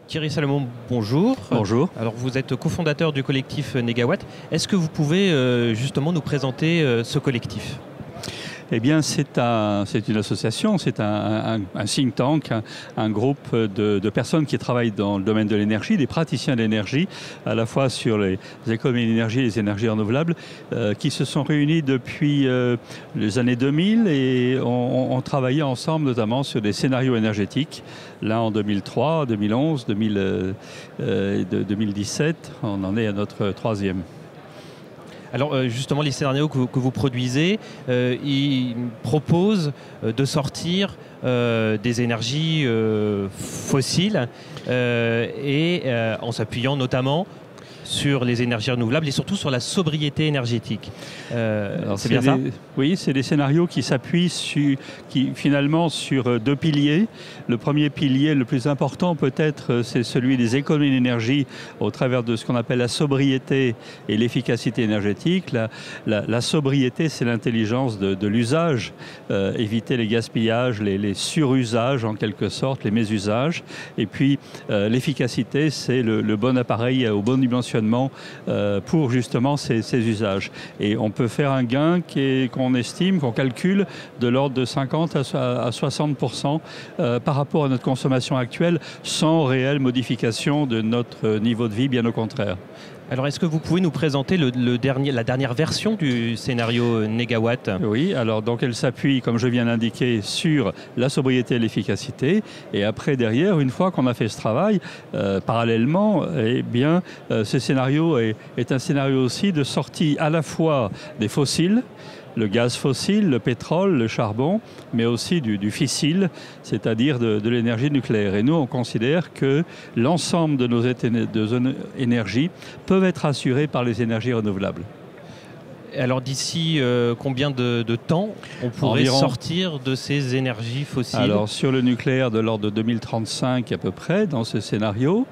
Thierry Salomon, bonjour. Bonjour. Alors vous êtes cofondateur du collectif Negawatt. Est-ce que vous pouvez justement nous présenter ce collectif ? Eh bien, c'est une association, c'est un think tank, un groupe de personnes qui travaillent dans le domaine de l'énergie, des praticiens de l'énergie, à la fois sur les économies d'énergie et les énergies renouvelables, qui se sont réunis depuis les années 2000 et ont travaillé ensemble notamment sur des scénarios énergétiques. Là, en 2003, 2011, 2017, on en est à notre troisième. Alors justement, les scénarios que vous produisez, ils proposent de sortir des énergies fossiles et en s'appuyant notamment sur les énergies renouvelables et surtout sur la sobriété énergétique. C'est bien ça ? Oui, c'est des scénarios qui s'appuient finalement sur deux piliers. Le premier pilier, le plus important peut-être, c'est celui des économies d'énergie au travers de ce qu'on appelle la sobriété et l'efficacité énergétique. La sobriété, c'est l'intelligence de l'usage, éviter les gaspillages, les surusages en quelque sorte, les mésusages. Et puis l'efficacité, c'est le bon appareil au bon dimensionnement pour justement ces usages. Et on peut faire un gain qu'on estime, qu'on calcule de l'ordre de 50 à 60% par rapport à notre consommation actuelle, sans réelle modification de notre niveau de vie, bien au contraire. Alors, est-ce que vous pouvez nous présenter la dernière version du scénario Negawatt ? Oui, alors donc elle s'appuie, comme je viens d'indiquer, sur la sobriété et l'efficacité. Et après, derrière, une fois qu'on a fait ce travail, parallèlement, eh bien, ce scénario est un scénario aussi de sortie à la fois des fossiles, le gaz fossile, le pétrole, le charbon, mais aussi du fissile, c'est-à-dire de l'énergie nucléaire. Et nous, on considère que l'ensemble de nos énergies peuvent être assurées par les énergies renouvelables. Alors d'ici combien de temps on pourrait sortir de ces énergies fossiles ? Alors sur le nucléaire, de l'ordre de 2035 à peu près, dans ce scénario.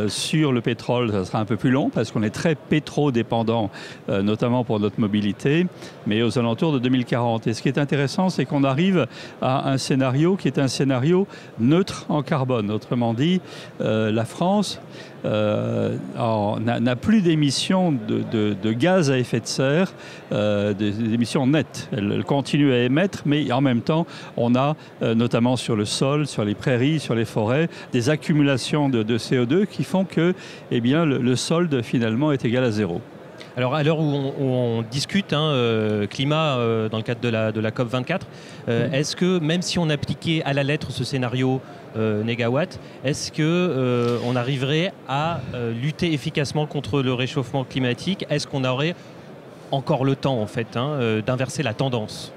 Sur le pétrole, ça sera un peu plus long parce qu'on est très pétrodépendant, notamment pour notre mobilité, mais aux alentours de 2040. Et ce qui est intéressant, c'est qu'on arrive à un scénario qui est un scénario neutre en carbone. Autrement dit, la France n'a plus d'émissions de gaz à effet de serre, des émissions nettes. Elle continue à émettre, mais en même temps, on a notamment sur le sol, sur les prairies, sur les forêts, des accumulations de CO2 qui font que le solde finalement est égal à zéro. Alors à l'heure où on discute climat dans le cadre de la COP24, est-ce que même si on appliquait à la lettre ce scénario Negawatt, est-ce qu'on arriverait à lutter efficacement contre le réchauffement climatique ? Est-ce qu'on aurait encore le temps en fait d'inverser la tendance ?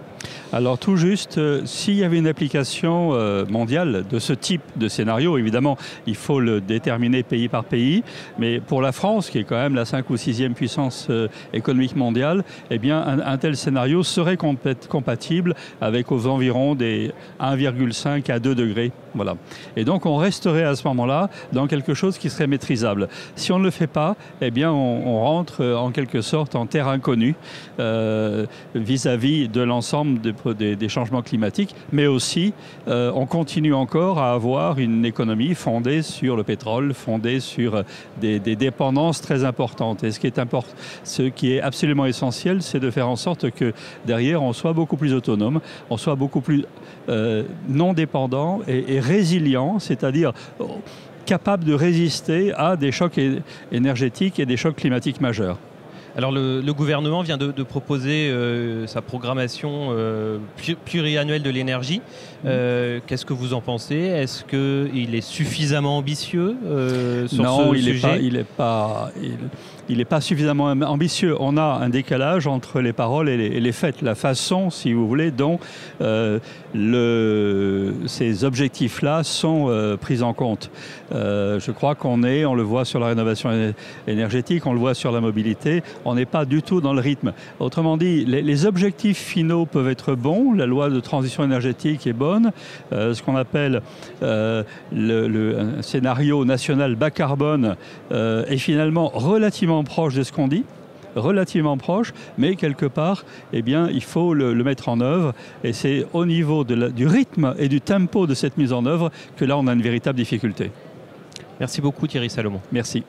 Alors tout juste, s'il y avait une application mondiale de ce type de scénario, évidemment, il faut le déterminer pays par pays, mais pour la France, qui est quand même la 5e ou 6e puissance économique mondiale, eh bien, un tel scénario serait compatible avec aux environs des 1,5 à 2 degrés. Voilà. Et donc on resterait à ce moment-là dans quelque chose qui serait maîtrisable. Si on ne le fait pas, eh bien, on rentre en quelque sorte en terre inconnue vis-à-vis de l'ensemble des changements climatiques, mais aussi on continue encore à avoir une économie fondée sur le pétrole, fondée sur des dépendances très importantes. Et ce qui est absolument essentiel, c'est de faire en sorte que derrière, on soit beaucoup plus autonome, on soit beaucoup plus non dépendant et résilient, c'est-à-dire capable de résister à des chocs énergétiques et des chocs climatiques majeurs. Alors le gouvernement vient de proposer sa programmation pluriannuelle de l'énergie. Qu'est-ce que vous en pensez ? Est-ce qu'il est suffisamment ambitieux sur ce sujet ? Non, il n'est pas suffisamment ambitieux. On a un décalage entre les paroles et les faits. La façon, si vous voulez, dont ces objectifs-là sont pris en compte. Je crois on le voit sur la rénovation énergétique, on le voit sur la mobilité, on n'est pas du tout dans le rythme. Autrement dit, les objectifs finaux peuvent être bons, la loi de transition énergétique est bonne, ce qu'on appelle un scénario national bas carbone est finalement relativement proche de ce qu'on dit, relativement proche, mais quelque part, eh bien, il faut le mettre en œuvre. Et c'est au niveau du rythme et du tempo de cette mise en œuvre que là, on a une véritable difficulté. Merci beaucoup Thierry Salomon. Merci.